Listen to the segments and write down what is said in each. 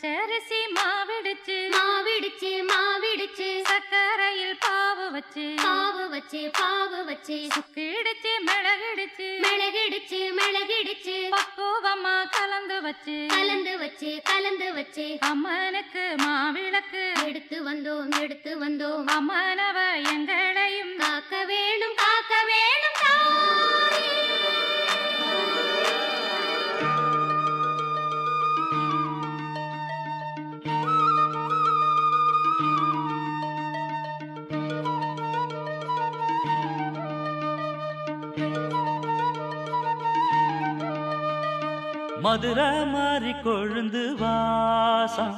பச்சரிசி மாவிடுச்சு மாவிடுச்சு மாவிடுச்சு சக்கரையில் பாவு வச்சு பாவு வச்சு பாவு வச்சு சுக்கிடுச்சு மிளகிடுச்சு மிளகிடுச்சு மிளகிடுச்சு பக்குவமா கலந்து வச்சு கலந்து வச்சு கலந்து வச்சு அம்மனுக்கு மாவிளக்கு எடுத்து வந்தோம் அம்மனவ எங்களையும் காக்க வேணும் தாயே. மதுரை மாறி கொழுந்து வாசம்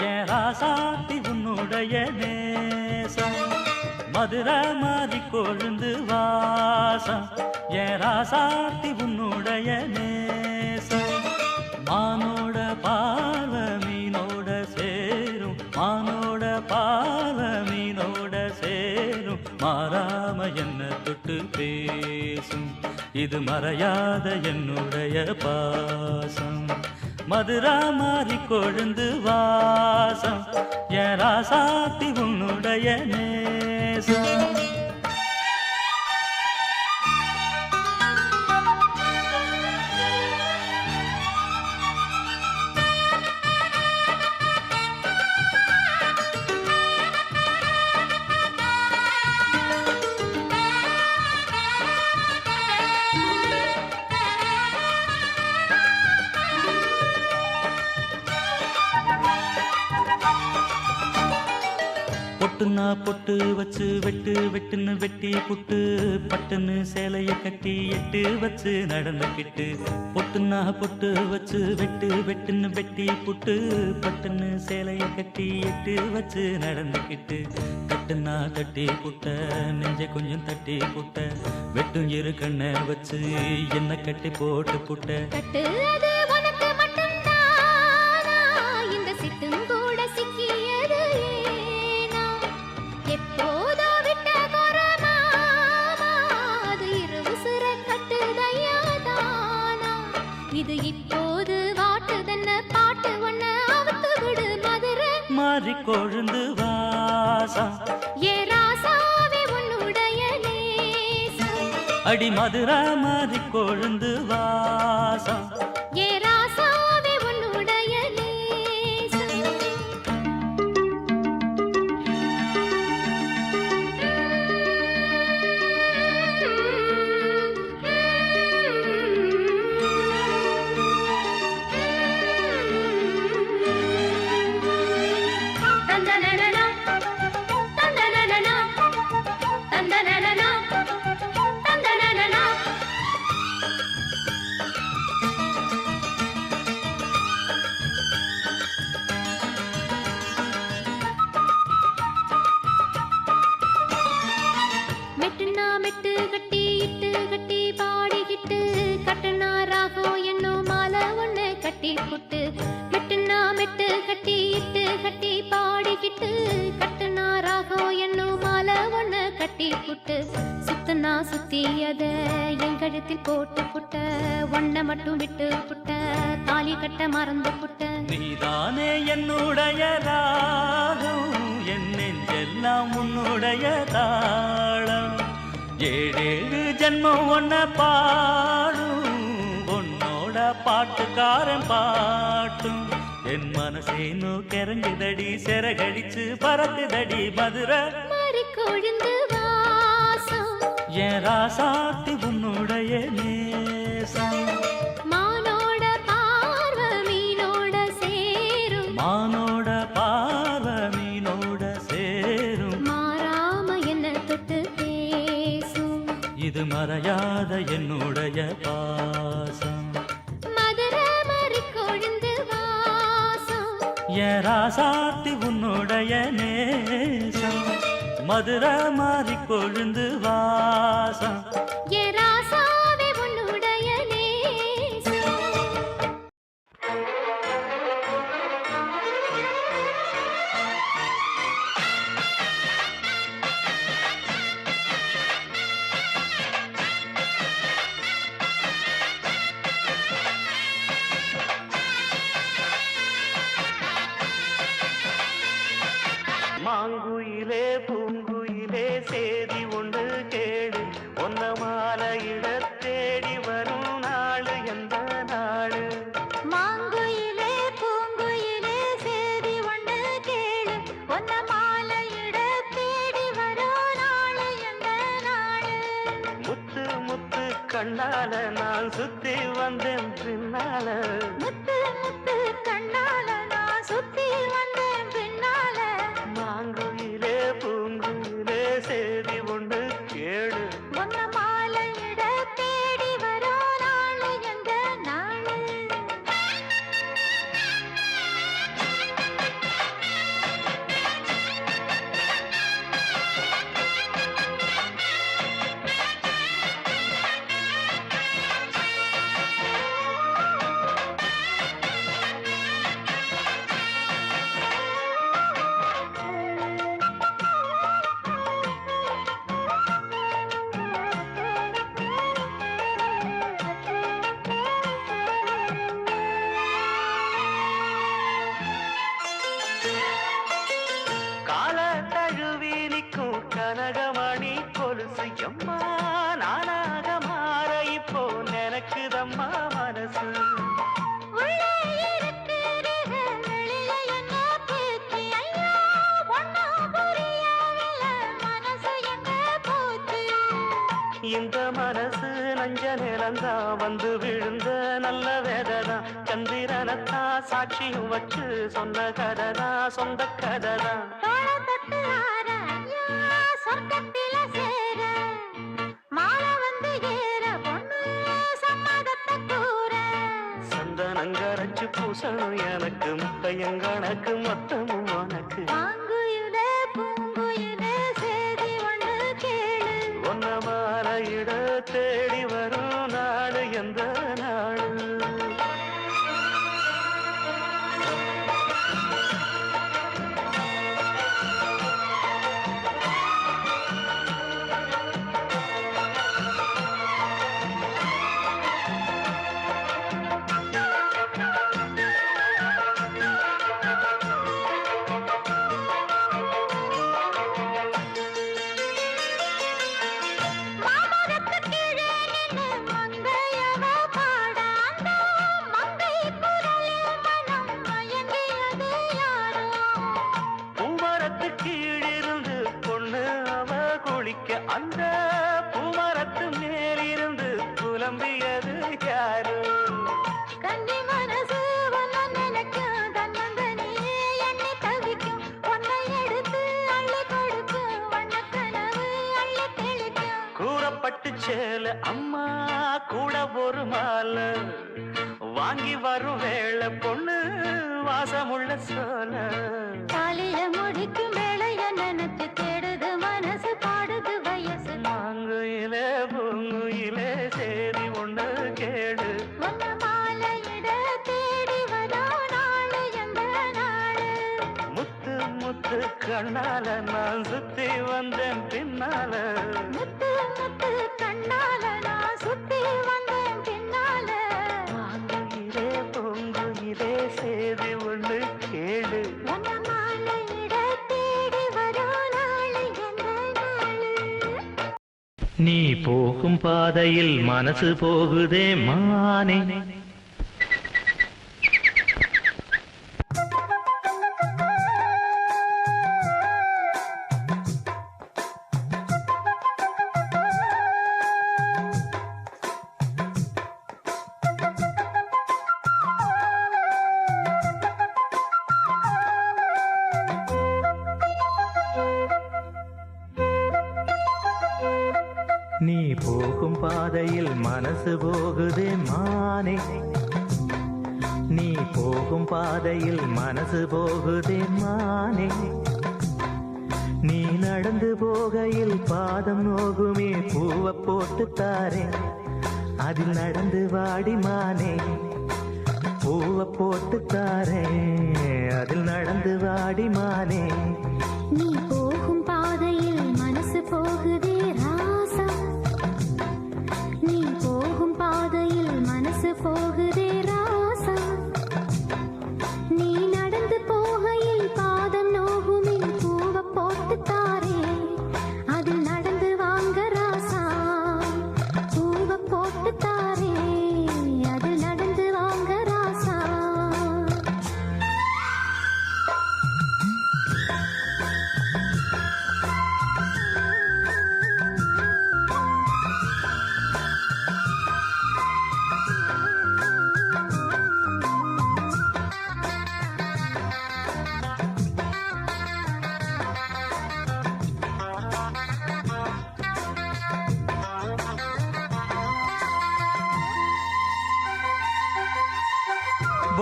என் ராசாத்தி உன்னுடைய நேசம். மதுரை மாறி கொழுந்து வாசம் என் ராசாத்தி உன்னுடைய நேசம். மானோட பால மீனோட சேரும் மானோட பால மீனோட சேரும் மாறாம என்ன தொட்டு பேசும் இது மறையாத என்னுடைய பாசம். மதுரா மாறி கொழுந்து வாசம் என் ராசாத்தி உன்னுடைய நேசம். பொட்டுன்னா பொட்டு வச்சு வெட்டுன்னு வெட்டி புட்டு பட்டுன்னு சேலைய கட்டி எட்டு வச்சு நடந்துக்கிட்டு. பொட்டுன்னா பொட்டு வச்சு வெட்டுன்னு வெட்டி புட்டு பட்டுன்னு சேலைய கட்டி எட்டு வச்சு நடந்துக்கிட்டு. கட்டுன்னா கட்டி புட்ட நெஞ்ச கொஞ்சம் தட்டி புட்ட வெட்டும் இரு கண்ணை வச்சு என்ன கட்டி போட்டு புட்ட. கட்டு அது உனக்கு மட்டும்தானா இந்த சிட்டும் கூட சிக்கியது ஏனா எப்போதோ விட்ட கொரமாமா அது இரு உசுர கட்டுதையாதானா இது இப்போது வாட்டுதன்ன பாட்டு ஒன்ன அவுத்து விடு மதுரை மாறி கொழுந்து வாசம் ஏ ராசாவே உன்னுடைய நேசம். அடி மதுரா மாறி கொழுந்து வாசம் ஏ ராசாவே உன்னுடைய நேசம். தந்தனனனா தந்தனனனா தந்தனனனா தந்தனனனா. மெட்டுனா மெட்டு கட்டி இட்டு கட்டி பாடிக்கிட்டு கட்டுனா ராகம் என்னும் மாலை ஒண்ணு கட்டி புட்டு. மெட்டுனா மெட்டு கட்டி இட்டு கட்டி பாடிக்கிட்டு கட்டுனா ராகம் என்னும் மாலை ஒண்ணு கட்டி புட்டு. சுத்துனா சுத்தி அத என் கழுத்தில் போட்டு புட்ட ஒன்ன மட்டும் விட்டு புட்ட தாலி கட்ட மறந்து புட்ட. நீதானே என்னுடைய ராகம் என் நெஞ்செல்லாம் உன்னுடைய தாளம். ஏழேழு ஜென்மம் ஒன்ன பாடும் உன்னோட பாட்டுக்காரன் பாட்டும். என் மனசேனோ கிறங்குதடி சிறகடிச்சு பறக்குதடி மதுரை மாறி கொழுந்து வாசம் என் ராசாத்தி உன்னுடைய நேசம். மானோட பார்வ மீனோட சேரும் மானோட பார்வ மீனோட சேரும் மாறாம என்ன தொட்டு பேசும் இது மறையாத என்னுடைய பாசம். மதுரை மாறி கொழுந்து வாசம் என் ராசாத்தி உன்னுடைய நேசம். மதுரை மாறி கொழுந்து வாசம் ஏ ராசாவே உன்னுடைய நேசம். மாங்குயிலே பூங்குயிலே சேதி ஒன்று கேடு ஒன்ன மாலையிட தேடி வரும் நாளு எந்த நாளு மாங்குயிலே பூங்குயிலே சேதி ஒன்று கேளு ஒன்ன மாலையிட தேடி வரும் நாளு எந்த நாளு முத்து முத்து கண்ணால நான் சுத்தி வந்தேன் பின்னால முத்து முத்து கண்ணால நான் சுத்தி வந்தேன் பின்னால மாங்குயிலே பூங்குயிலே சேதி ஒன்று கேடு ஒன்ன மாலையிட தேடி வரும் நாளு எந்த நாளு கால தழுவி நிற்கும் கனகமணி கொலுசு எம்மா நானாக மாற இப்போ நினைக்குதம்மா மனசு உள்ளே இருக்கிறது வெளியே என்ன பேச்சு ஐயா ஒன்னும் புரியவில்லை மனசு எங்க போச்சு இந்த மனசு நஞ்ச நிலந்தா வந்து விழுந்த நல்ல வேததான் சந்திரனத்தான் சாட்சியும் வச்சு சொன்ன கதைதான் சொந்த கதைதான் தோள தொட்டு ஆற ஐயா சொர்க்கத்தில சேர மாலை வந்து ஏற பொண்ணு சம்மதத்தை கூற சந்தனங்கரைச்சு பூசணும் எனக்கு முத்தையங்கணக்கு மொத்தமும் உனக்கு மாங்குயிலே பூங்குயிலே சேதி ஒன்று கேளு ஒன்ன மாலையிட தேடி வரும் நாடு எந்த நாடு மாமரத்து கீழே நின்னு மங்கையவ பாட அந்த மங்கை குரலில் மனம் மயங்கியது யாரோ பூமரத்து கீழிருந்து பொண்ணு அவ குளிக்க அந்த பூமரத்து மேலிருந்து புலம்பியது யாரு கன்னி மனசு ஒன்ன நினைக்கும் தன்னந்தனியே எண்ணி தவிக்கும் ஒன்னை எடுத்து அள்ளி கொடுக்கும் வண்ணக்கனவு அள்ளி தெளிக்கும் கூறப்பட்டு சேல அம்மா கூட ஒரு மாலை வாங்கி வரும் வேளை பொண்ணு வாசமுள்ள சோல தாலிய முடிக்கும் வேளைய நினைச்சு தேடுது மனசு பாடுது வயசு மாங்குயிலே பூங்குயிலே சேதி ஒண்ணு கேடு ஒன்ன மாலையிட தேடி வரோ நாளு எந்த நாளு முத்து முத்து கண்ணால நான் சுத்தி வந்தேன் பின்னால முத்து முத்து கண்ணால நான் சுத்தி வந்தேன் பின்னால மாங்குயிலே பூங்குயிலே சேதி ஒண்ணு கேடு ஒன்ன மாலையிட தேடி வரோ நாளு எந்த நாளு நீ போகும் பாதையில் மனசு போகுதே மானே நீ போகும் பாதையில் மனசு போகுதே மானே நீ போகும் பாதையில் மனசு போகுதே மானே நீ நடந்து போகையில் பாதம் நோகுமே பூவை போட்டு தாரே அதில் நடந்து வாடி மானே பூவை போட்டு தாரே அதில் நடந்து வாடி மானே நீ போகும் பாதையில் மனசு போகுதே ராசா நீ போகும் பாதையில் மனசு போகுதே ராசா நீ நடந்து போகையில் பாதம் நோகுமே பூவை போட்டு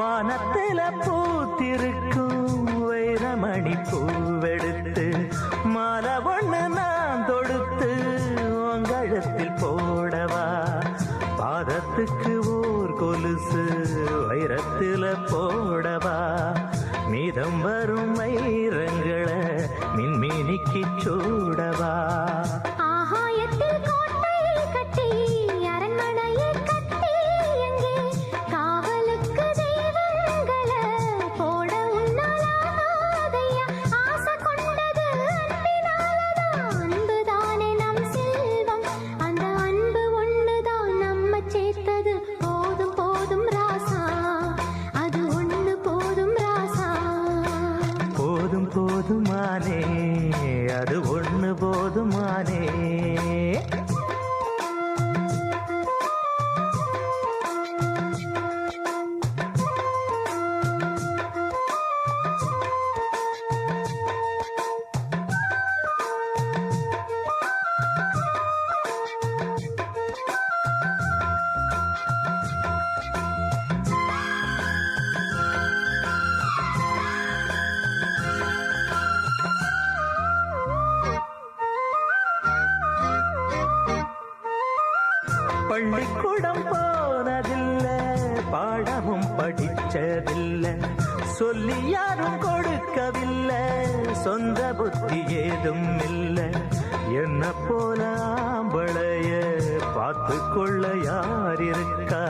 வானத்தில பூத்திருக்கும் வைரமணி பூவெடுத்து மாலை ஒண்ணு நான் தொடுத்து உங்கழத்தில் போடவா பாதத்துக்கு ஓர் கொலுசு வைரத்தில போடவா மீதம் வரும் வைரங்களை மின்மினிக்கு சூடவா ஆகாயத்தில் கோட்டை கட்டி அரண்மனையை கட்டி எங்கே காவலுக்கு தெய்வங்களை போட உன்னாலாதையா ஆசை கொண்டது அன்பினாலதான் அன்புதானே நம் செல்வம் அந்த அன்பு ஒண்ணுதான் நம்ம சேர்த்தது போதும் போதும் ராசா அது ஒண்ணு போதும் ராசா போதும் போதுமானே அது ஒண்ணு போதுமானே பள்ளிக்கூடம் போனதில்ல பாடமும் படிச்சதில்லை சொல்லி யாரும் கொடுக்கவில்லை சொந்த புத்தி ஏதும் இல்லை என்ன போல ஆம்பளைய பார்த்து கொள்ள யார் இருக்கா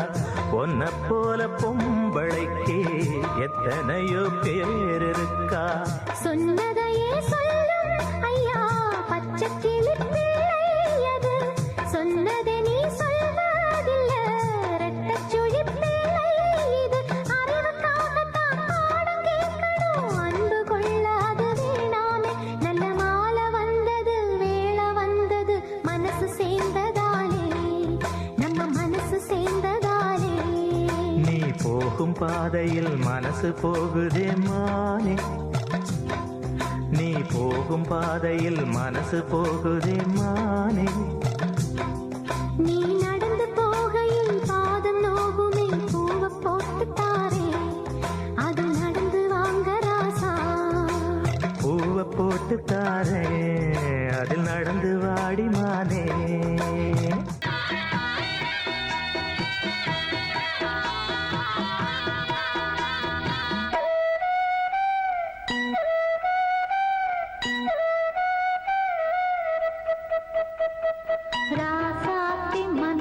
ஒன்ன போல பொம்பளைக்கு எத்தனையோ பேர் இருக்கா சொன்னதையே சொல்லும் ஐயா பச்சை கிளி பிள்ளை அது சொன்னதை நீ சொல்வதில்ல ரெட்டச்சுழி பிள்ளை இது அறிவுக்காகத்தான் பாடம் கேட்கணும் அன்பு கொள்ளாது வேணாமே நல்ல மாலை வந்தது வேளை வந்தது மனசு சேர்ந்ததாலே நம்ம மனசு சேர்ந்ததாலே நீ போகும் பாதையில் மனசு போகுதே மானே நீ போகும் பாதையில் மனசு போகுதே மானே நீ நடந்து போகையில் பாதம் நோகுமே பூவை போட்டு தாரே அது நடந்து வாங்க ராசா பூவை போட்டு தாரே அதில் நடந்து வாடி மானே ராசாத்தி மன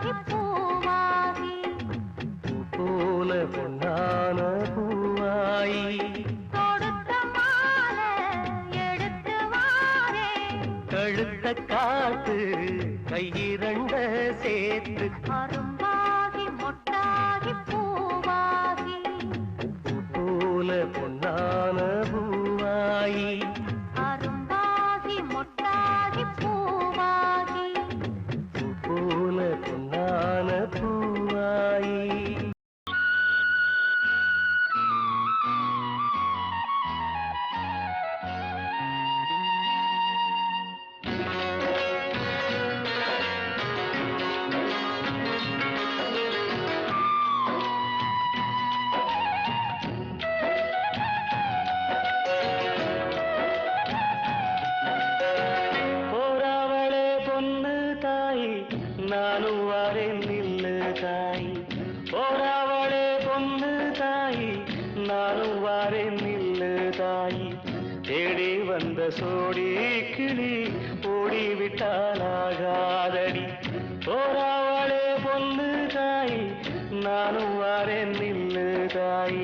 மொட்டாகி பூவாகி போல பொன்னான பூவாயி தொடுத்த மாலை எடுத்து வாரே கழுத்த காட்டு கையிரண்ட சேர்த்து அரும்பாகி மொட்டாகி பூவாகி போல பொன்னான பூவாயி அரும்பாகி மொட்டாகி பூவாகி போல பொன்னான பூவாயி போறாவளே பொண்ணு தாய் நானும் வாரேன் நில்லு தாய் போறாவளே பொண்ணு தாய் நானும் வாரேன் நில்லு தாய் தேடி வந்த சோடி கிளி ஓடிவிட்டாலாகாதடி போறாவளே பொண்ணு தாய் நானும் வாரேன் நில்லு தாய்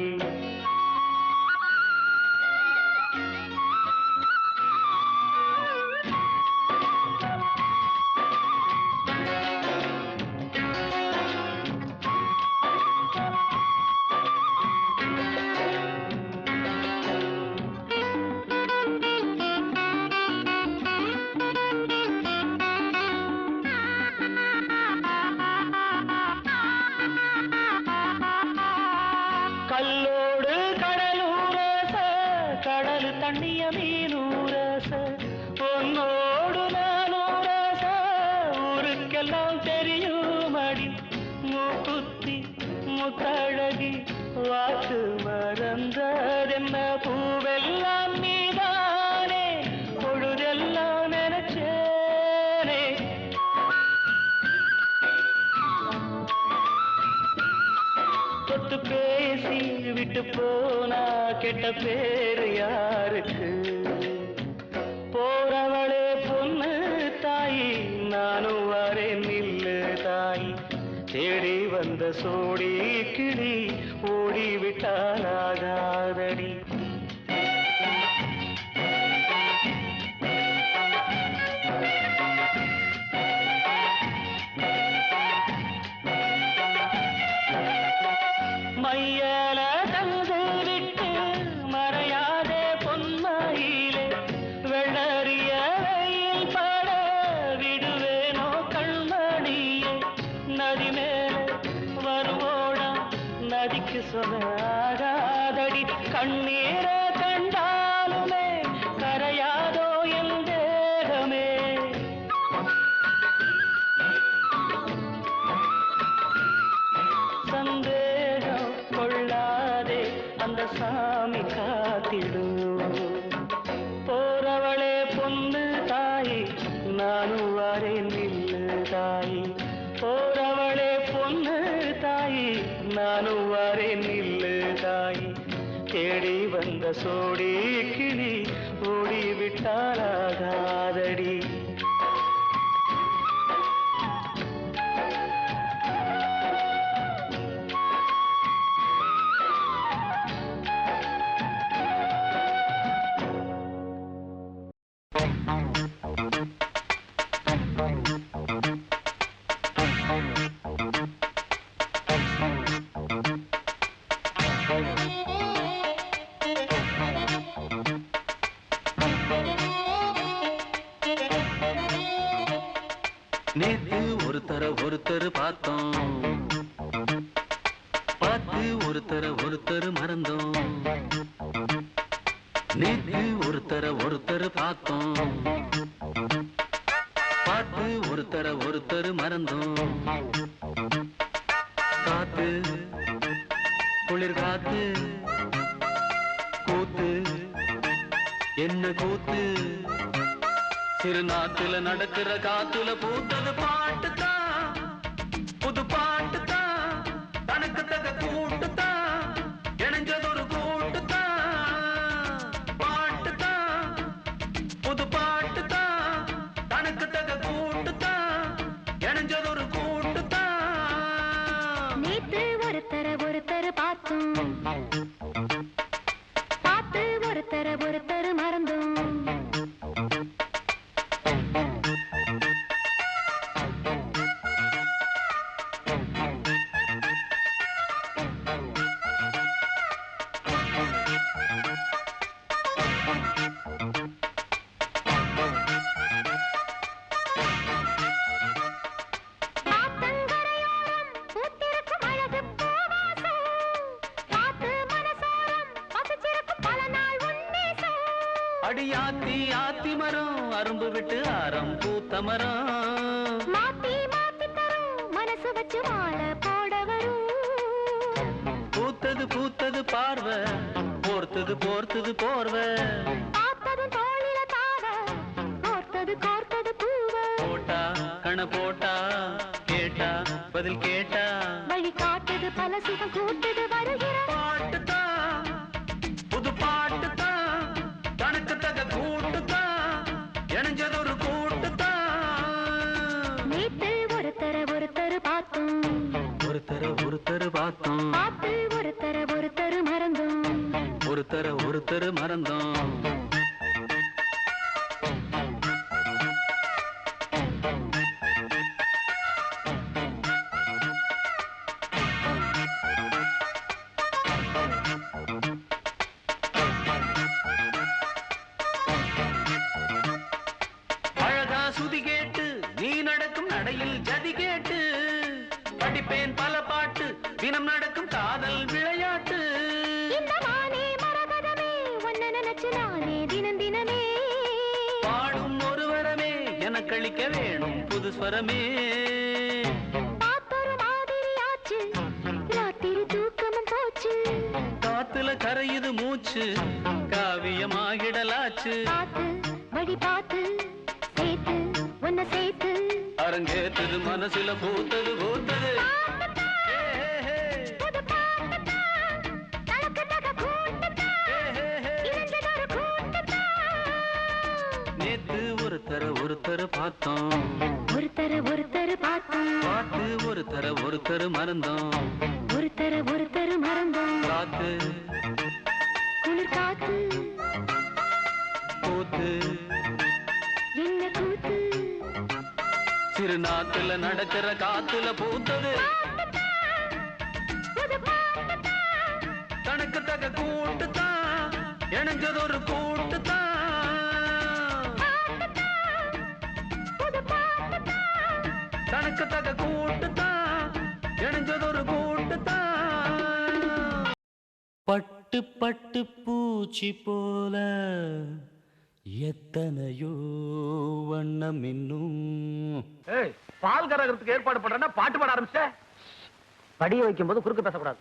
கல்லோடு கடலூரச கடல் தண்ணிய மீனூரச பொன்னோடு நானூரச ஊருக்கெல்லாம் தெரியுமடி மூக்குத்தி முத்தழகி வாக்கு மறந்ததென்ன பூவெல்லாம் நீதானே பொழுதெல்லாம் நினைச்சேனே தொட்டு பேசி விட்டு போனா கெட்ட பேரு யாருக்கு போறவளே பொண்ணு தாயி நானும் வரேன் நில்லு தாய் தேடி வந்த சோடி கிளி ஓடிவிட்டாலாகாதடி மையல தந்து விட்டு மறையாதே பொன்மையிலே வெள்ளறிய வெயில் பட விடுவேனோ கண்மணியே நதி மேல வருவோடா நதிக்கு சொல்லாகாதடி கண்ணீர கண்டாலுமே கரையாதோ என் தேகமே சந்தேகம் கொள்ளாதே அந்த சாமி காத்திடும் போறவளே பொண்ணு தாய் நானும் வரேன் நில்லு தாய் போறவளே பொண்ணு தாய் நானும் வரேன் நில்லு தாய் தேடி வந்த சோடி கிளி ஓடிவிட்டாலாகாதடி நேத்து ஒருத்தர் பார்த்தோம் பார்த்து ஒருத்தர் மறந்தோம் நேத்து ஒருத்தர் பார்த்தோம் பார்த்து ஒருத்தர் மறந்தோம் காத்து குளிர் காத்து கூத்து என்ன கூத்து சிறுநாட்டுல நடக்கிற காத்துல பூத்தது பாட்டுதான் புது பாட்டுதான் தனக்கு தக கூட்டுதான் இணைஞ்சதொரு கூட்டுதான் பாட்டுதான் புது பாட்டுதான் தனக்கு தக கூட்டுதான் இணைஞ்சதொரு கூட்டுதான் ஆத்தி ஆத்தி மரம் அரும்பு விட்டு ஆரம் பூத்த மரம் மாத்தி மாத்தி தரும் மனசு வச்சு மாலை போட வரும் பூத்தது பூத்தது பார்வை போர்த்தது போர்த்தது போர்வை பார்த்தது தோளில தாவ கோர்த்தது கோர்த்தது பூவ போட்டா கண போட்டா கேட்டா பதில் கேட்டா வழி காட்டுது பல சுகம் கூட்டுது வருகிற பாட்டுதான் புது பாட்டுதான் தனக்கு தக கூட்டுதான் இணைஞ்சது ஒரு கூட்டுதான் நேத்து ஒருத்தர பார்த்தோம் ஒருத்தர் பார்த்தோம் பார்த்து ஒருத்தர மறந்தோம் ஒருத்தர் மறந்தோம் அழகா சுதி கேட்டு நீ நடக்கும் நடையில் ஜதி கேட்டு படிப்பேன் பல பாட்டு தினம் நடக்கும் காதல் விளையாட்டு இந்த மானே மரகதமே ஒன்ன நினைச்சு நானே தினம் தினமே பாடும் ஒரு வரமே எனக்களிக்க வேணும் புது ஸ்வரமே பார்த்தொரு மாதிரி ஆச்சு ராத்திரி தூக்கமும் போச்சு காத்துல கரையுது மூச்சு காவியமாகிடலாச்சு பார்த்து வழி பார்த்து சேர்த்து ஒன்ன சேர்த்து அரங்கேற்றது மனசுல பூத்தது பூத்தது புது பாட்டுதான் தனக்கு தக கூட்டுதான் இணைஞ்சதொரு கூட்டுதான் நேத்து ஒருத்தர் பார்த்தோம் ஒருத்தர பார்த்தோம் பார்த்து ஒருத்தர் மறந்தோம் ஒருத்தர மறந்தோம் காத்து குளிர் காத்து பூத்து என்ன கூத்து சிறு நாத்துல நடக்கிற காத்துல பூத்தது புது பாட்டுதான் தனக்கு தக கூட்டுதான் இணைஞ்சது ஒரு கூட்டுதான் புது பாட்டுதான் தனக்கு தக கூட்டுதான் இணைஞ்சது ஒரு கூட்டுதான் பட்டு பட்டு பூச்சி போல எத்தனையோ வண்ணம் இன்னும் பால் கறக்கிறதுக்கு ஏற்பாடு பண்றேன்னா பாட்டு பாட ஆரம்பிச்ச படிய வைக்கும் போது குறுக்க பேசக்கூடாது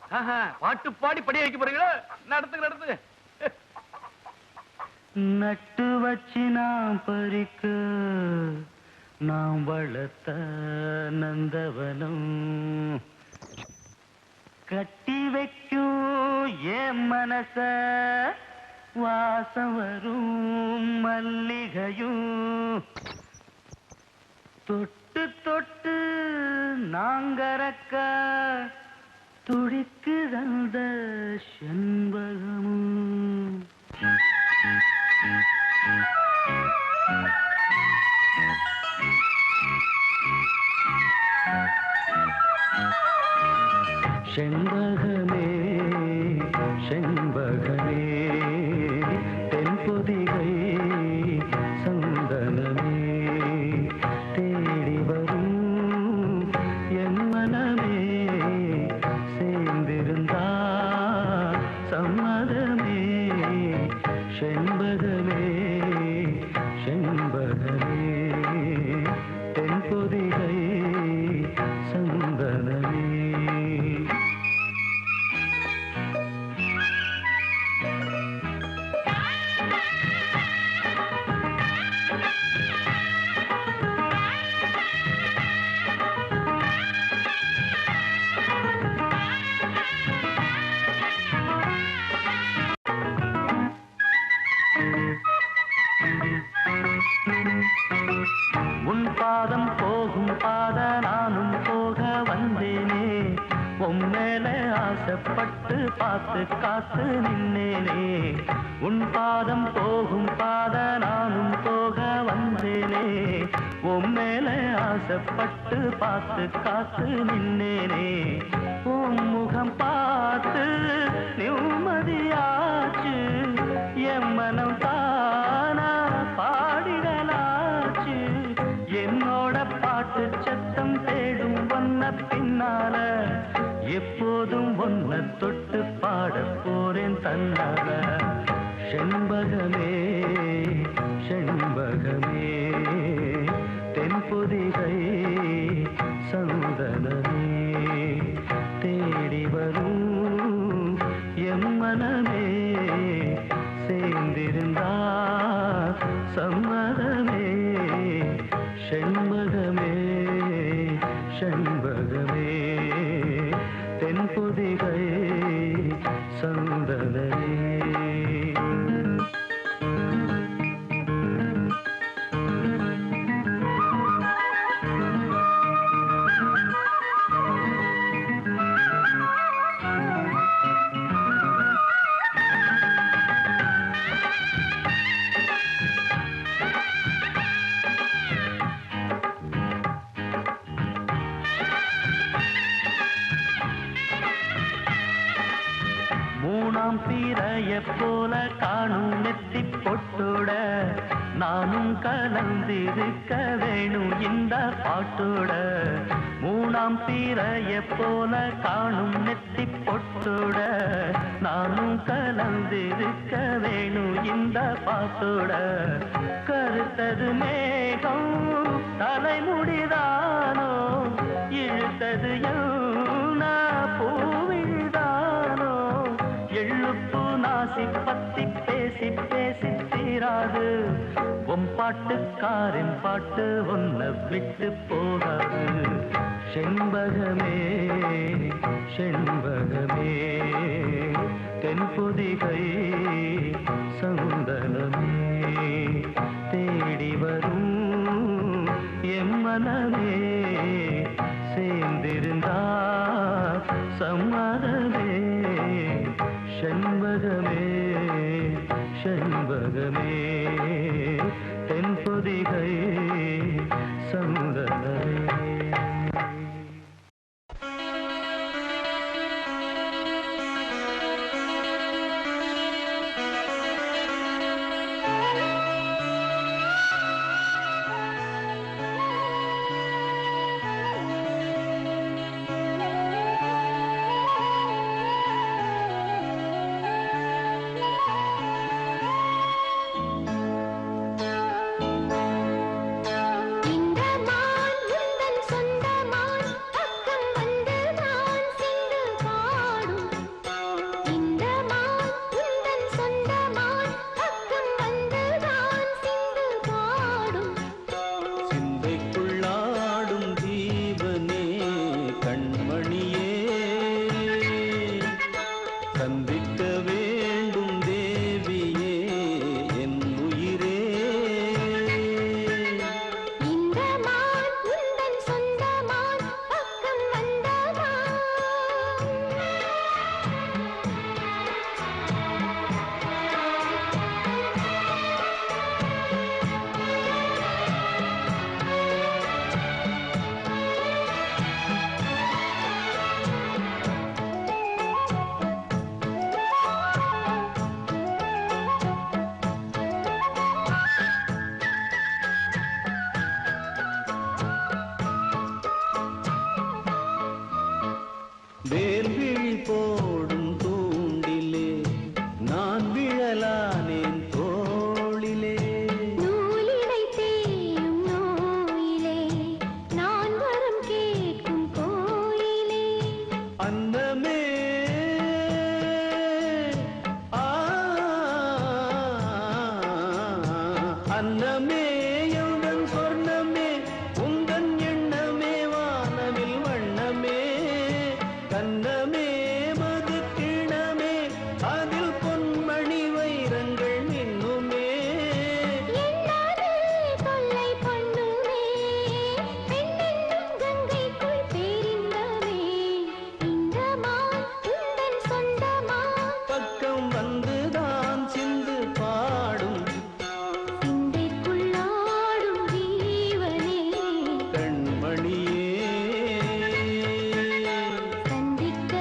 பாட்டு பாடி படிய வைக்க போறீங்களா நடத்துங்க நட்டு வச்சு நாம் பறிக்க நாம் வளர்த்த நந்தவனம் கட்டி வைக்கும் என் மனச வாசம் வரும் மல்லிகையும் தொட்டு தொட்டு நாங்கறக்க துடிக்கு அந்த செண்பகமும் செண்பகமே செண்பகமே தென்பொதிகை சந்தனமே தேடி வரும் என் மனமே சேர்ந்திருந்தா சம்மதமே செண்பகமே செண்பகமே தென்பொதிகை சந்தனமே உன் பாதம் போகும் பாத நானும் போக வந்தேனே உம்மேல ஆசைப்பட்டு பார்த்து காத்து நின்னேனே உன் பாதம் போகும் பாத நானும் போக வந்தேனே உம்மேல ஆசைப்பட்டு பார்த்து காத்து நின்னேனே உன் முகம் பார்த்து நிம்மதியாச்சு என் மனம் தானா பாடிடலாச்சு என்னோட பாட்டு சத்தம் தேடும் ஒன்ன பின்னால எப்போதும் ஒன்ன தொட்டு பாட போறேன் தன்னால செண்பகமே செண்பகமே தென்பொதிகை சந்தனமே தேடி வரும் எம்மனமே சேர்ந்திருந்தா சம்மதமே செண்பகமே செண்பகமே தென்பொதிகை சந்தனமே மூணாம் பிறைய போல காணும் நெத்தி பொட்டோட நானும் கலந்திருக்க வேணும் இந்த பாட்டோட மூணாம் பிறைய போல காணும் நெத்தி பொட்டோட நானும் கலந்திருக்க வேணும் இந்த பாட்டோட கருத்தது மேகம் தலைமுடிதானோ இழுத்தது பூவிழ்தானோ எழுப்பு நாசி பத்தி பேசி பேசி தீராது உன் பாட்டுக்காரின் பாட்டு ஒன்ன விட்டு போகாது செண்பகமே செண்பகமே தென்பொதிகை சந்தனமே தேடி வரும் எம்மனமே சேர்ந்திருந்தா சம்மதமே செண்பகமே செண்பகமே தென்பொதிகை சந்தனமே வேல்விழி போடும் தூண்டிலே நான் விழலானேன் தோளிலே நூலிடை தேயும் நோயிலே நான் வரம் கேட்கும் கோயிலே அன்னமே அன்னமே எந்தன் சொர்ணமே உந்தன் எண்ணமே வானவில் வண்ணமே கண்ணமே மது கிணமே அதில் பொன்மணி வைரங்கள் மின்னுமே என்னாலே தொல்லை பண்ணுமே பெண்ணென்னும் கங்கைக்குள் பேரின்பமே இந்த மான் உந்தன் சொந்தமா பக்கம் வந்துதான் சிந்து பாடும் சிந்தைக்குள்ளாடும் ஜீவனே கண்மணியே சந்திக்க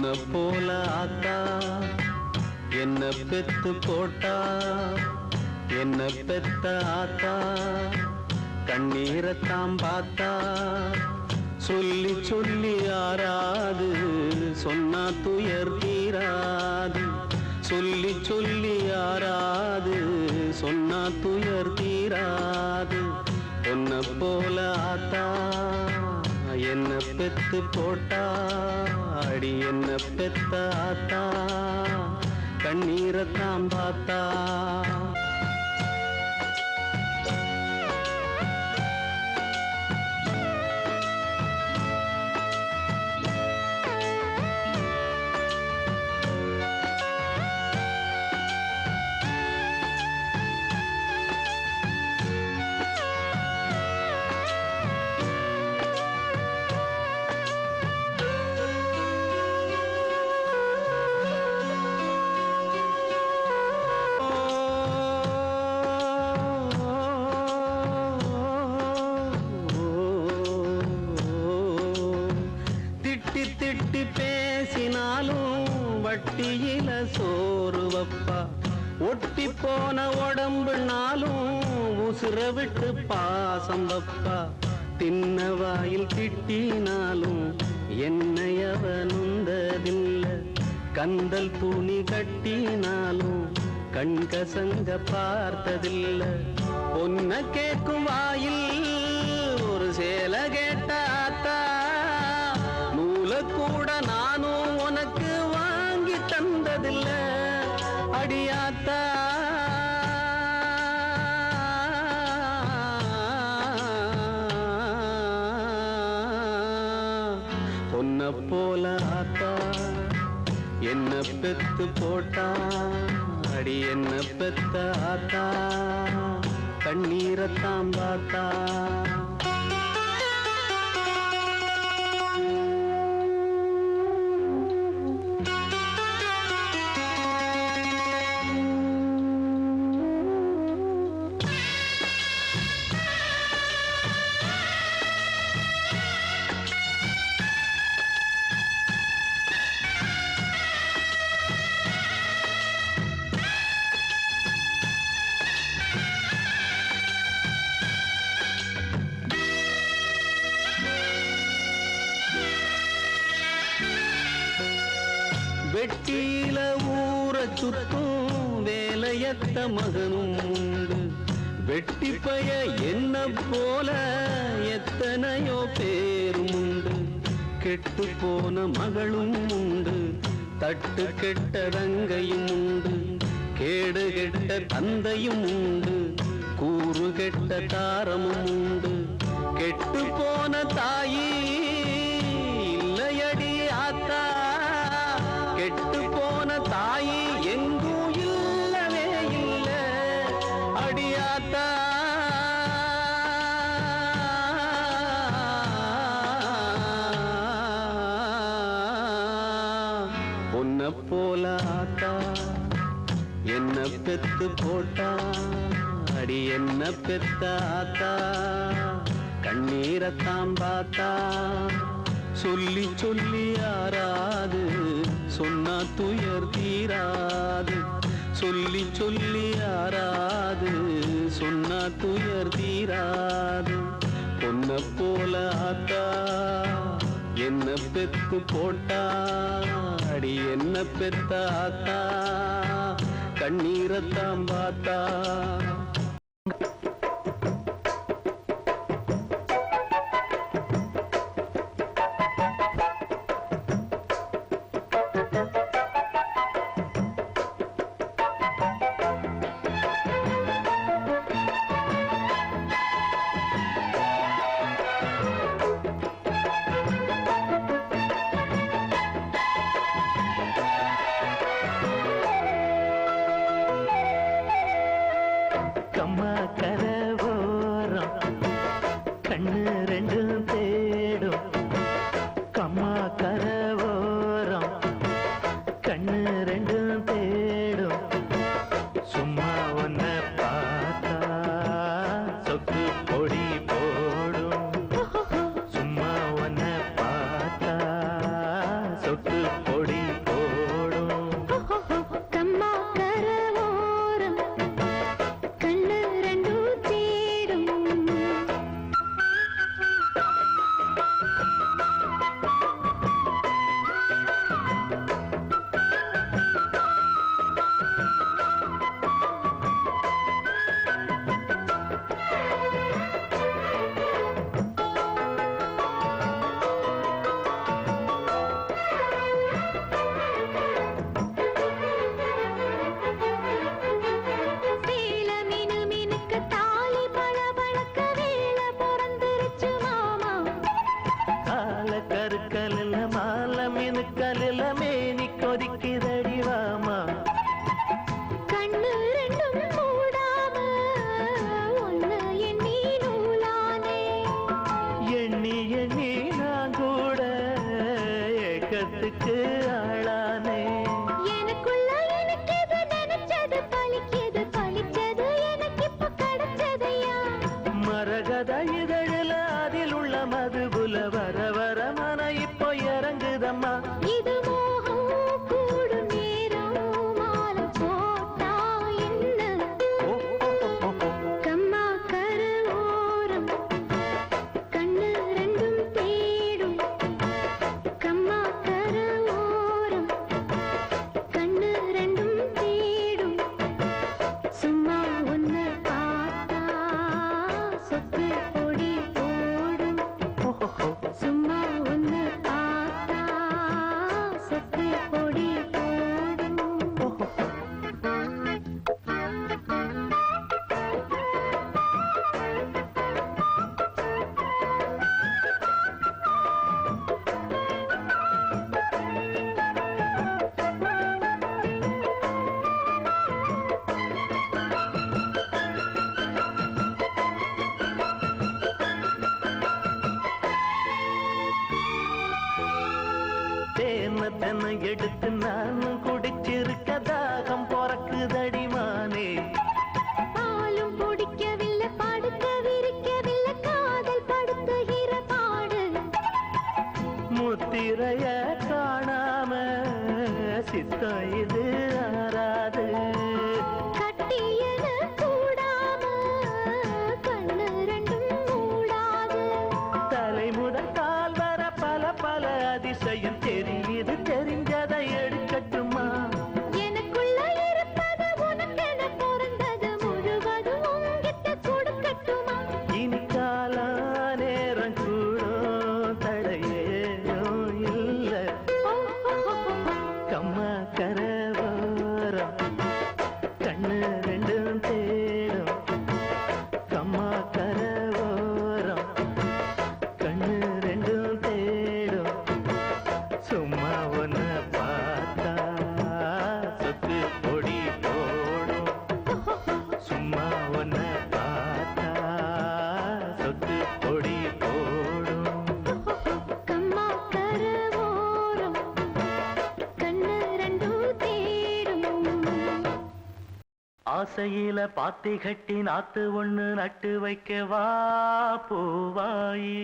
பொன்ன போல ஆத்தா என்ன பெத்து போட்டா, என்ன பெத்த ஆத்தா கண்ணீரத்தாம் பார்த்தா. சொல்லி சொல்லி ஆறாது சொன்னா துயர் தீராது, சொல்லி சொல்லி ஆறாது சொன்னா துயர் தீராது. பொன்ன போல ஆத்தா என்ன பெத்து போட்டா, அடி என்ன பெத்த ஆத்தா கண்ணீரத்தாம் பார்த்தா. திட்டி பேசினாலும் வட்டியில சோறு வப்பா, ஒட்டி போன உடம்புனாலும் உசுர விட்டு பாசம் வப்பா. தின்ன வாயில் திட்டினாலும் என்னை அவனுந்ததில்ல, கந்தல் துணி கட்டினாலும் கண்கசங்க பார்த்ததில்ல. பொன்ன கேட்கும் வாயில் ஒரு சேல கேட்டாத்தா, கூட நானும் உனக்கு வாங்கி தந்ததில்ல அடியாத்தா. பொன்ன போல ஆத்தா என்ன பெத்து போட்டா, அடி என்ன பெத்த ஆத்தா கண்ணீரத்தாம் பார்த்தா. வெட்டியில ஊற சுத்தும் வேலையத்த மகனும் உண்டு, வெட்டி பய என்ன போல எத்தனையோ பேரும் உண்டு. கெட்டு போன மகளும் உண்டு, தட்டு கெட்ட ரங்கையும் உண்டு, கேடு கெட்ட தந்தையும் உண்டு, கூறு கெட்ட தாரமும் உண்டு. கெட்டு போன தாயி இல்லையடி ஆத்தா, கெட்டு போன தாயி எங்கும் இல்லவே இல்ல அடியாத்தா. பொன்ன போல ஆத்தா என்ன பெத்து போட்டா, அடி என்ன பெத்த ஆத்தா கண்ணீரத்தாம் பார்த்தா. சொல்லி சொல்லி ஆறாது சொன்னா துயர் தீராது, சொல்லி சொல்லி ஆறாது சொன்னா துயர் தீராது. பொன்ன போல ஆத்தா என்ன பெத்து போட்டா, அடி என்ன பெத்த ஆத்தா கண்ணீரத்தாம் பார்த்தா. தென்னை எடுத்து நான் குடிச்சிருக்க தாகம் பொறக்குதடிமானே பாலும் குடிக்கவில்லை படுக்க விரிக்கவில்லை காதல் படுத்துகிற பாடு முத்திரைய காணாம சித்தம் இது ஆறாது கட்டியன கூடாம கண்ணு ரெண்டும் மூடாது தலைமுதல் கால் வர பல பல அதிசயம் தெரியுது தெரிஞ்சதை எடுக்கட்டுமா எனக்குள்ள இருப்பது உனக்கென பிறந்தது முழுவதும் உங்கிட்ட கொடுக்கட்டுமா இனி கால நேரம் கூடும் தடையேனோ இல்ல கம்மா கரவாரம் கண்ணு ரெண்டும் தேடும் கம்மா கரவாரம் கண்ணு ரெண்டும் தேடும் சும்மா ஒன்ன பார்த்தா சொத்து பொடி போடும் சும்மா ஒன்ன பார்த்தா சொத்து பொடி போடும் கம்மா கரவோரம் கண்ணு ரெண்டும் தேடும் ஆசையில பாத்தி கட்டி நாத்து ஒண்ணு நட்டு வைக்க வா பூவாயி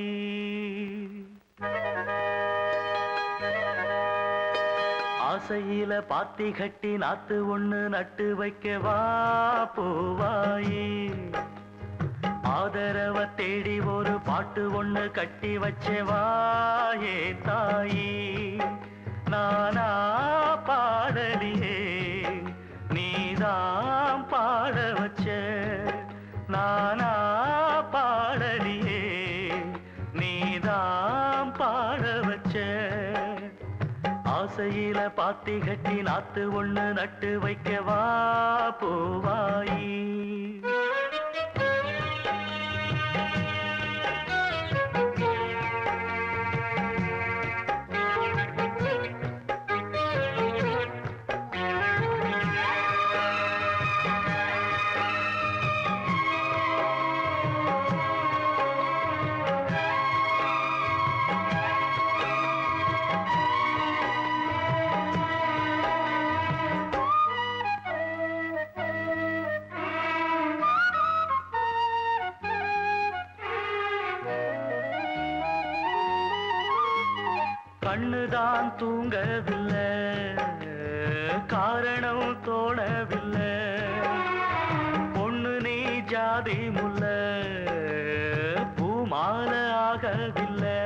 ஆசையில பாத்தி கட்டி நாத்து ஒண்ணு நட்டு வைக்க வா பூவாயி ஆதரவ தேடி ஒரு பாட்டு ஒண்ணு கட்டி வச்சே வாயே தாயி நானா பாடலியே நீதான் பாட வச்ச நானா பாடலியே நீதான் பாட வச்ச ஆசையில பாத்தி கட்டி நாத்து ஒண்ணு நட்டு வைக்க வா பூவாயி கண்ணுதான் தூங்கவில்லை காரணம் தோணவில்லை பொண்ணு நீ ஜாதி முல்ல பூமால ஆகவில்லை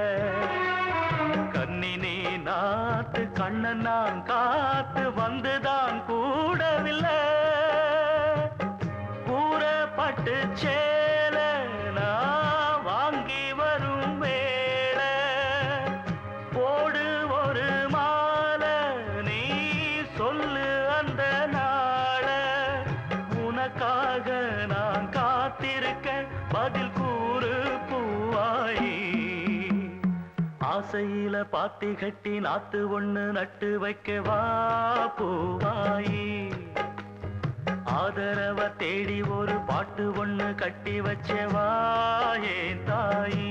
கண்ணி நீ நாத்து கண்ணன் நான் காத்து வந்துதான் கூடவில்லை கூறப்பட்டு சேல நான் வாங்கி வரும் வேளை போடு ஒரு மாலை நீ சொல்லு அந்த நாள உனக்காக நான் காத்திருக்க பதில் கூறு பூவாயி ஆசையில பாத்தி கட்டி நாத்து ஒண்ணு நட்டு வைக்க வா பூவாயி ஆதரவ தேடி ஒரு பாட்டு ஒண்ணு கட்டி வச்ச வாயே தாயி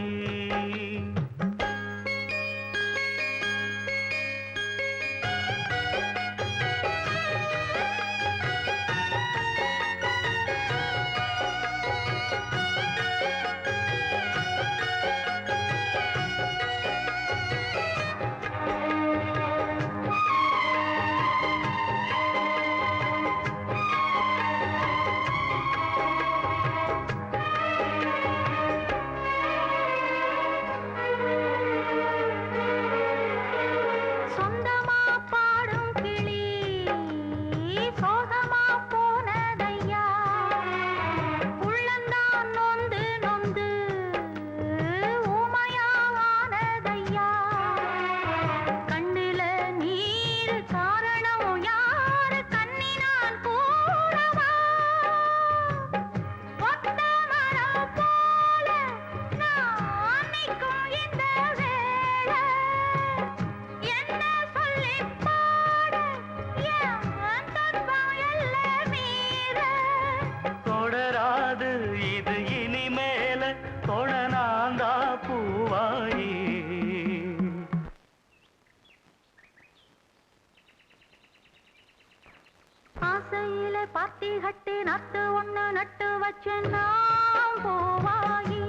ஆசையில பாத்தி கட்டி நட்டு ஒண்ணு நட்டு வச்சேன்னா போவாயி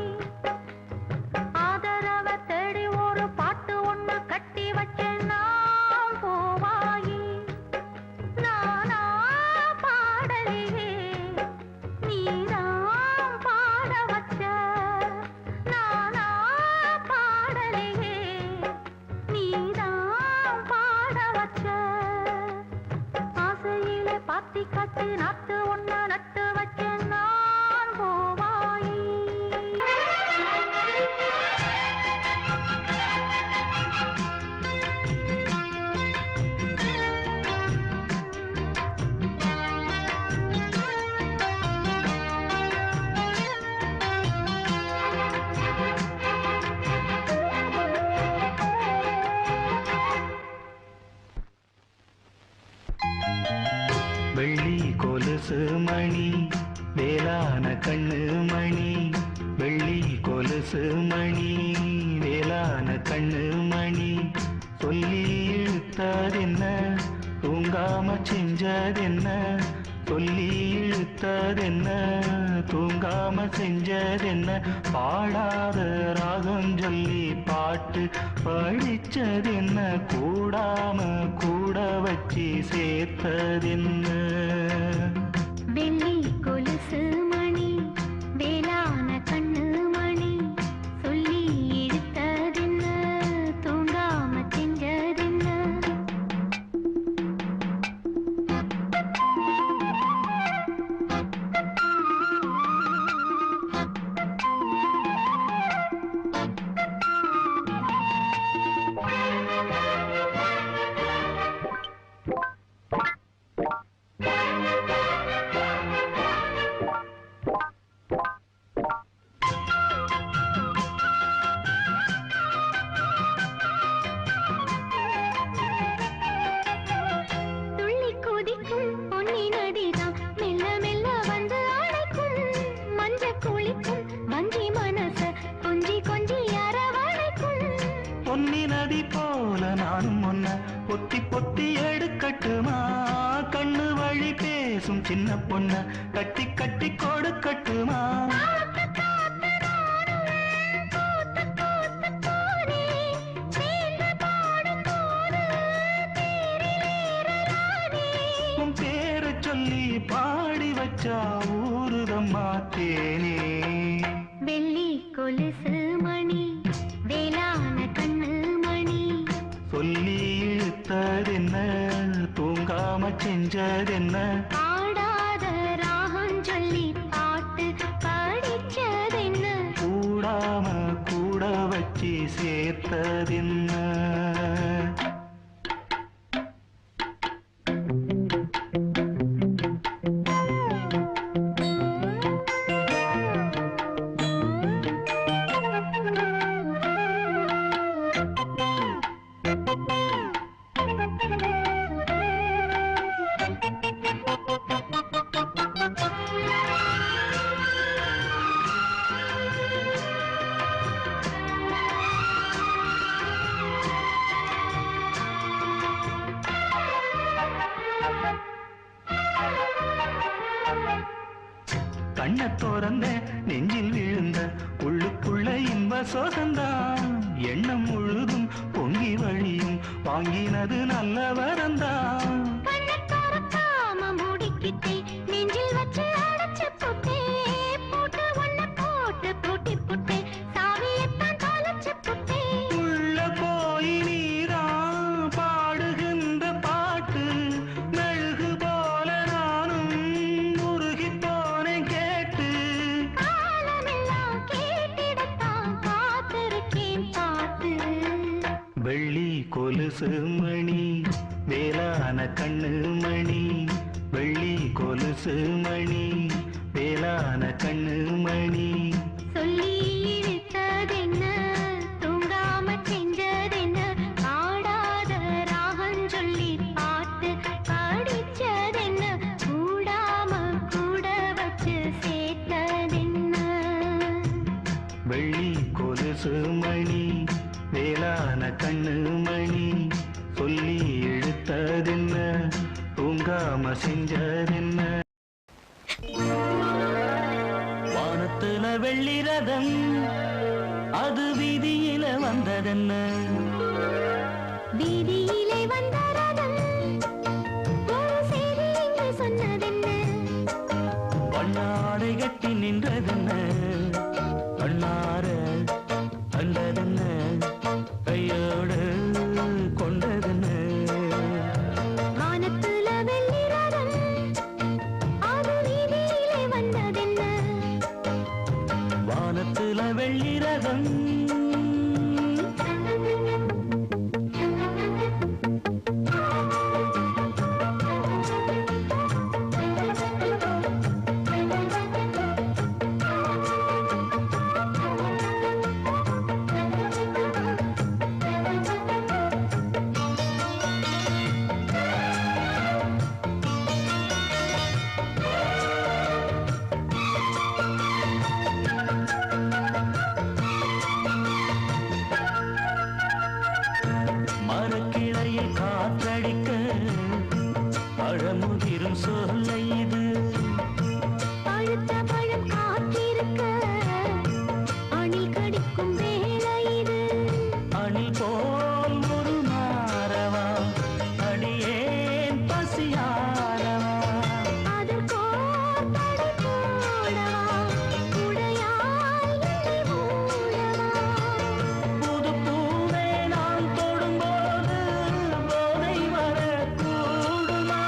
ஆதரவ தேடி ஒரு பாட்டு ஒண்ணு கட்டி வச்சேன்னா போவாயி நானா பாடலையே நீதான் பாட வச்ச நானா பாடலையே நீதான் பாட வச்ச ஆசையில பாத்தி கட்டி நட்டு ஒண்ணு நட்டு வச்சேன் நான் போவாயி வெள்ளி கொலுசு மணி வேளான கண்ணு மணி வெள்ளி கொலுசு மணி வேளான கண்ணு மணி சொல்லி இழுத்ததென்ன தூங்காம செஞ்சதென்ன சொல்லி இழுத்ததென்ன தூங்காம செஞ்சதென்ன பாடாத ராகம் சொல்லி பாட்டு படிச்சதென்ன கூடாம கூட வச்சு சேர்த்ததென்ன வெள்ளி கொலுசு மணி வேளான கண்ணு மணி சொல்லி இழுத்ததென்ன தூங்காம செஞ்சதென்ன துள்ளி குதிக்கும் பொன்னி நதிதான் மெல்ல மெல்ல வந்து அழைக்கும் மஞ்ச குளிக்கும் வஞ்சி மனச கொஞ்சி கொஞ்சி அரவணைக்கும் பொன்னி நதி போல நானும் ஒன்ன பொத்தி பொத்தி எடுக்கட்டுமா கண்ணு வழி பேசும் சின்ன பொண்ண கட்டி கட்டி கொடுக்கட்டுமா உன் பேரை சொல்லி பாடி வச்சா ஊருதம்மா தேனே வெள்ளி கொலுசு மணி வேளான கண்ணு மணி சொல்லி இழுத்ததென்ன தூங்காம செஞ்சதென்ன ஆடாத ராகம் சொல்லி பாட்டு படிச்சதென்ன கூடாம கூட வச்சு சேர்த்ததென்ன கண்ண திறந்த நெஞ்சில் விழுந்த உள்ளுக்குள்ள இன்ப சோகந்தான் எண்ணம் முழுதும் பொங்கி வழியும் வாங்கினது நல்ல வரந்தான் கண்ணை திறக்காம மூடிக்கிட்டே நெஞ்சில் வச்சு அடைச்சு புட்டே போட்டு ஒண்ணு போட்டு பூட்டி புட்டே சாவியத்தான் தொலைச்சு புட்டே உள்ள போய் நீரா பாடுகின்ற பாட்டு மெழுகு போல நானும் உருகி போனேன் கேட்டு காலமெல்லாம் கேட்டிடத்தான் காத்திருக்கேன் பார்த்து வெள்ளி கொலுசு மணி வேளான கண்ணு மணி வெள்ளி கொலுசு மணி வேளான கண்ணு மணி சொல்லி இழுத்ததென்ன தூங்காம செஞ்சதென்ன பாடாத ராகம் சொல்லி பாட்டு படிச்சதென்ன கூடாம கூட வச்சு சேர்த்ததென்ன வெள்ளி கொலுசு மணி வேளான கண்ணு மணி சொல்லி இழுத்ததென்ன தூங்காம செஞ்சதென்ன வெள்ளி ரதம் அது வீதியில வந்ததென்ன வீதியிலே வந்த ரதம் ஒரு செய்தி இங்கு சொன்னதென்ன வண்ணாடை கட்டி நின்றதென்ன கண்ணார கண்டதென்ன கையோடு கொண்டதென்ன வானத்துல வெள்ளி ரதம் அது வீதியிலே வந்ததென்ன வானத்துல வெள்ளி ரதம் மரக்கிளையில் காற்றடிக்க பழமுதிரும் சொல்லை இது பழுத்த பழம் காத்திருக்க அணில் கடிக்கும் வேளை இது அணில் போல் ஒரு மாறவா அடியேன் பசியாரவா அதற்கோர் தடை போடவா உடையாய் என்னை மூடவா புது பூவே நான் தொடும்போது போதை வரக்கூடுமா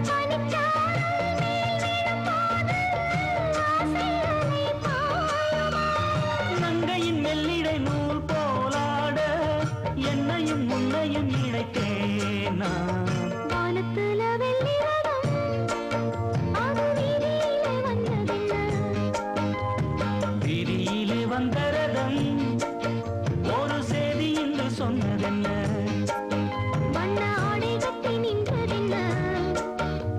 பனிச்சாரல் மேல் விழும்போது ஆசைகளை பாயுமா நங்கையின் மெல்லிடை நூல் போலாட என்னையும் முன்னையும் இணைத்தேனா வானத்துல வெள்ளி ரதம் அது வீதியிலே வந்ததென்ன வீதியிலே வந்த ரதம் ஒரு செய்தி என்று சொன்னதென்ன வண்ண ஆடை கட்டி நின்றதென்ன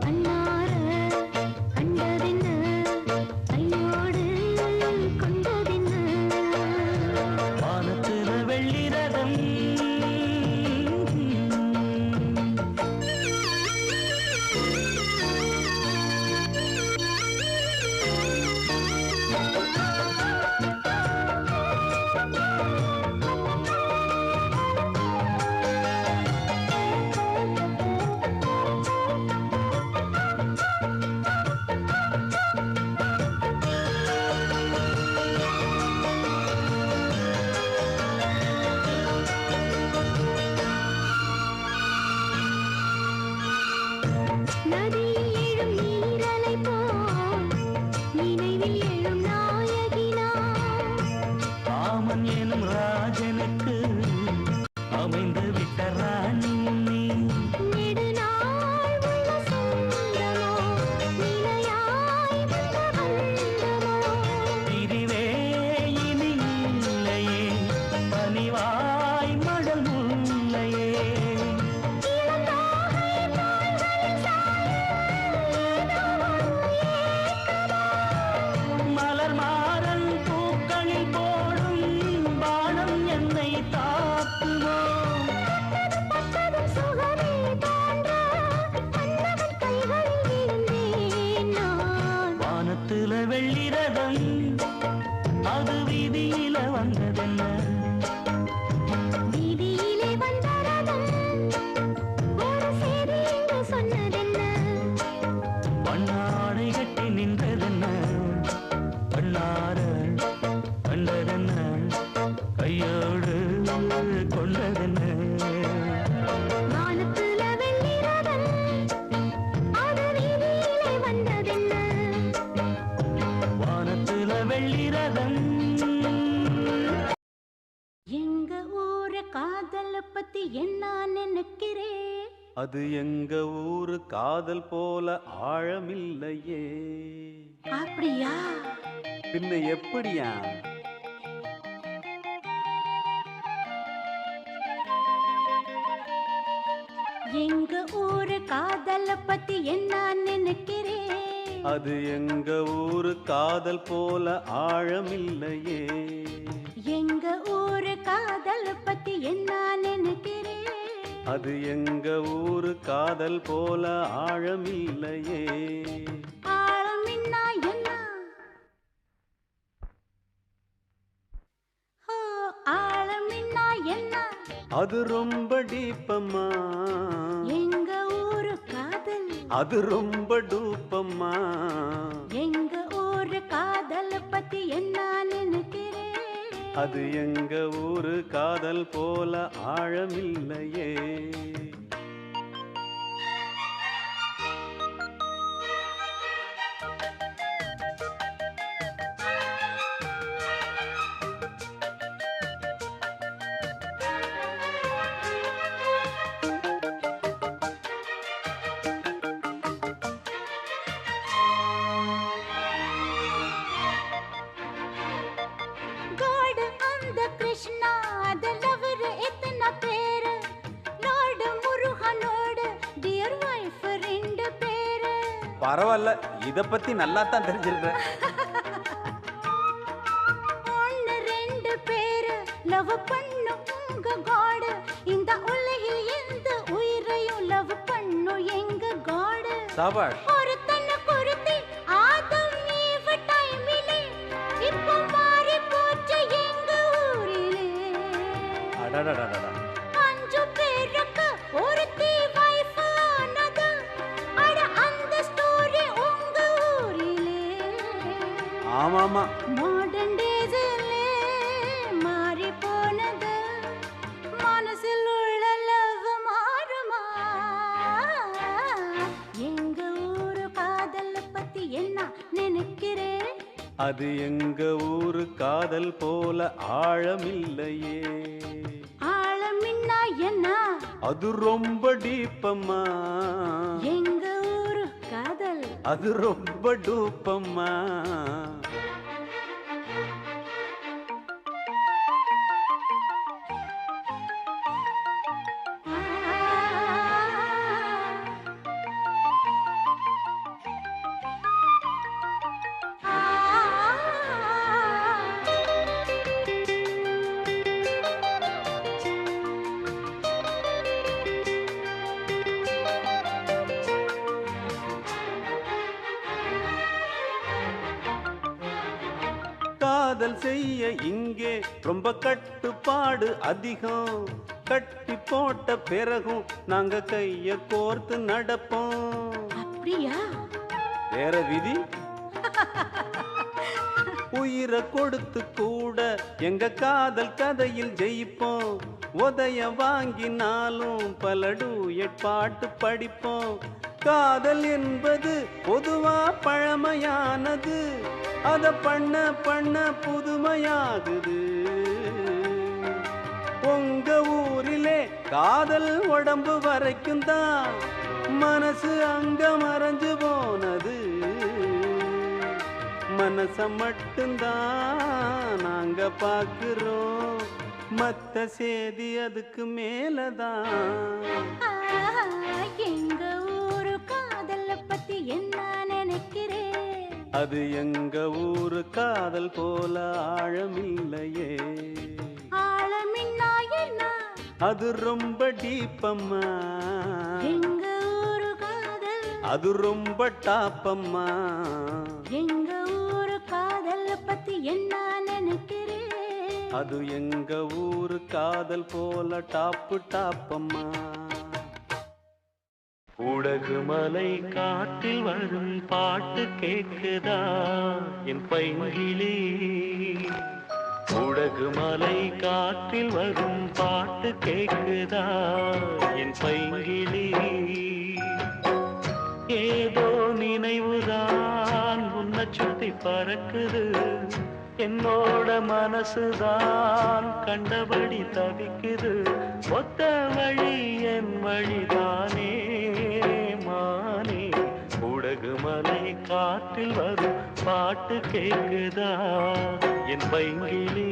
அன்னார கண்டதென்ன கையோடு கொண்டதென்ன வானத்துல வெள்ளி ரதம் நதியில் எழும் நீரலை போல் நினைவில் எழும் நாயகினா ராமன் எனும் ராஜனுக்கு அமைந்து விட்ட ராணி நீ. நெடுநாள் உள்ள சொந்தமோ நிலையாய் வந்த பந்தமோ பிரிவே இனி இல்லையே பனிவாய் மடல் முல்லையே இளந்தோகை தோள்களில் சாய ஏதோ ஒரு ஏக்கமோ மலர் மாறன் பூக்களில் போடும் பானம் என்னை தாக்குமோ பட்டதும் சுகமே தோன்ற கண்ணவன் கைகளில் விழுந்தேன் நான் வானத்துல வெள்ளி ரதம் அது வீதியில வந்ததென்ன வீதியிலே வந்த ரதம் ஒரு செய்தி இங்கு சொன்னதென்ன பண்ணாடை கட்டி நின்றதென்ன பண்ணார கண்டதென்ன கையோடு கொண்டதென்ன வானத்துல வெள்ளி ரதம் அது வீதியிலே வந்ததென்ன வானத்துல வெள்ளி ரதம் எங்க ஊரு காதல பத்தி என்ன நினைக்கிறேன் அது எங்க ஊரு காதல் போல ஆழமில்லையே அப்படியா பின்ன எப்படியா எங்க ஊரு காதல பத்தி என்ன நினைக்கிறேன் அது எங்க ஊரு காதல் போல ஆழமில்லையே எங்க ஊரு காதல பத்தி என்ன நினைக்கிறேன் அது எங்க ஊரு காதல் போல ஆழமில்லையே ஆழமின்னா என்ன அது ரொம்ப டீப்பம்மா, எங்க ஊரு காதல் அது ரொம்ப டூப்பம்மா. எங்க ஊரு காதல் பத்தி என்ன நினைக்கிறேன்? அது எங்க ஊரு காதல் போல ஆழமில்லையே. God அந்த கிருஷ்ணா அதலவர் எத்தனை பேரு, லார்டு முருகனோட டியர் வைஃப் 2 பேரு. பரவாயில்ல, இத பத்தி நல்லா தான் தெரிஞ்சிருக்கிறேன். 1 2 பேரு லவ் பண்ணும் உங்க God. இந்த உலகில் எந்த உயிரையும் லவ் பண்ணும் எங்க God. சாபாஷ். ஒருத்தனை குருத்தி ஆதம் ஈவ் டைமிலே இப்போ மாறி போச்சு எங்க ஊரிலே. அடடடடடா. 5 பேருக்கு ஒருத்தி வைஃப் ஆனது, அட அந்த ஸ்டோரி உங்க ஊரிலே. ஆமாமா. மாடர்ன் டேஸிலே மாறி போனது, மனசில் உள்ள லவ் மாறுமா? எங்க ஊரு காதல் பத்தி என்ன நினைக்கிறேன்? அது எங்க ஊரு காதல் போல ஆழமில்லையே. ஆழமின்னா என்ன? அது ரொம்ப டீப்பம்மா, எங்க ஊரு காதல் அது ரொம்ப டூப்பம்மா. காதல் செய்ய இங்கே ரொம்ப கட்டுப்பாடு அதிகம். கட்டி போட்ட பிறகும் நாங்க கைய கோர்த்து நடப்போம். அப்படியா? வேற விதி? உயிரை கொடுத்து கூட எங்க காதல் கதையில் ஜெயிப்போம். உதய வாங்கினாலும் பல டூயட் பாட்டு படிப்போம். காதல் என்பது பொதுவா பழமையானது, அத பண்ண பண்ண புதுமையாகுது. உங்க ஊரிலே காதல் உடம்பு வரைக்கும் தான், மனசு அங்க மறைஞ்சு போனது. மனச மட்டும்தான் நாங்க பாக்குறோம், மத்த சேதி அதுக்கு மேலதான். எங்க ஊரு காதல் பத்தி என்ன நினைக்கிறேன்? அது எங்க ஊரு காதல் போல ஆழமில்லையே. ஆழமின்னா என்ன? அது ரொம்ப டீப்பம்மா, எங்க ஊரு காதல் அது ரொம்ப டாப்பம்மா. எங்க ஊரு காதல் பத்தி என்ன நினைக்கிறேன்? அது எங்க ஊரு காதல் போல டாப்பு டாப்பம்மா. உடகு மலை காட்டில் வரும் பாட்டு கேக்குதா என் பைங்கிளி? உடகு மலை காற்றில் வரும் பாட்டு கேக்குதா என் பைங்கிளி? ஏதோ நினைவுதான் உன்னை சுத்தி பறக்குது, என்னோட மனசுதான் கண்டபடி தவிக்குது. ஒத்த வழி என் வழிதானே மானே. உடகு மலை காற்றில் வரும் பாட்டு கேக்குதா என் பைங்கிளி?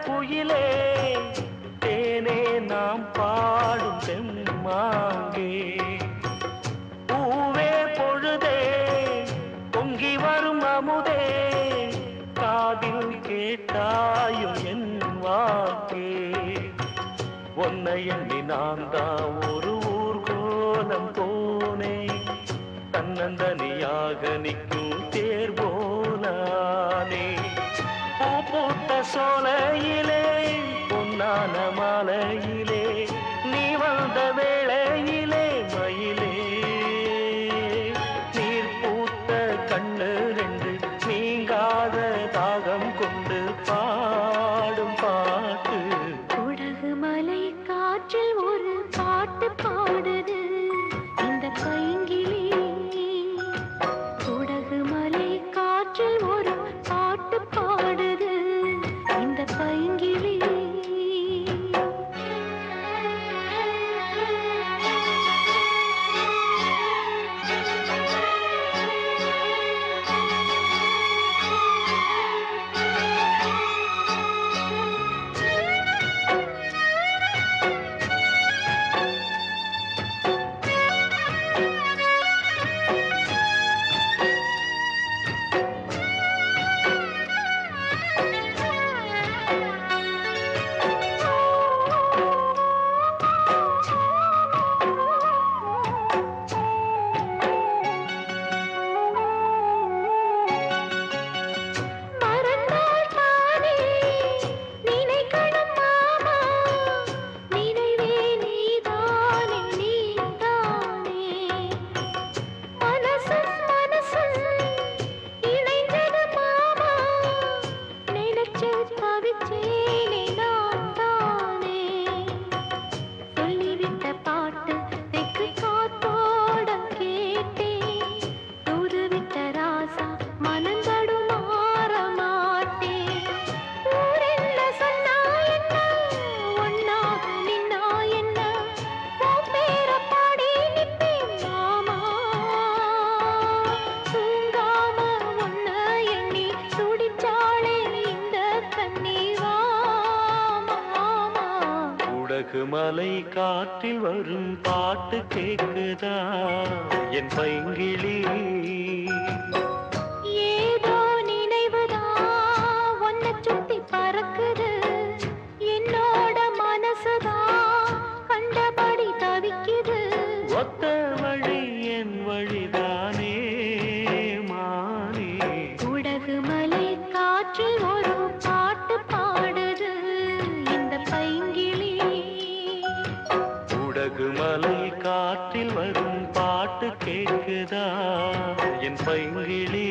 குயிலே தேனே நாம் பாடும் தெம்மாங்கே பூவே பொழுதே பொங்கி வரும் அமுதே காதில் கேட்டாயும் என் வாக்கே உன்னை எண்ணி நான் தான் ஒரு ஊர்கோலம் போனேன் தன்னந்தனியாக நிற்கும் தேர்வோனானே பூ பூத்த சோலையிலே பொன்னான மாலையிலே நீ வந்த வேளையிலே மயிலே நீர் பூத்த கண்ணு ரெண்டு நீங்காத தாகம் கொண்டு பாடும் பாட்டு குடகு மலை காற்றில் ஒரு பாட்டு பாடுது இந்த பைங்கிளி குடகு மலை காற்றில் ஒரு பாட்டு பாடுது இந்த பைங்கிளி மலை காற்றில் வரும் பாட்டு கேக்குதா என் பைங்கிளி ஏதோ நினைவுதா ஒன்ன சுத்தி பறக்குது என்னோட மனசுதா கண்டபடி தவிக்குது ஒத்த வழி என் வழிதானே மானே குடகு மலை காற்றில் ஒரு பாட்டு பாடுது இந்த பைங்கிளி குடகு மலை காற்றில் வரும் பாட்டு கேக்குதா என் பைங்கிளி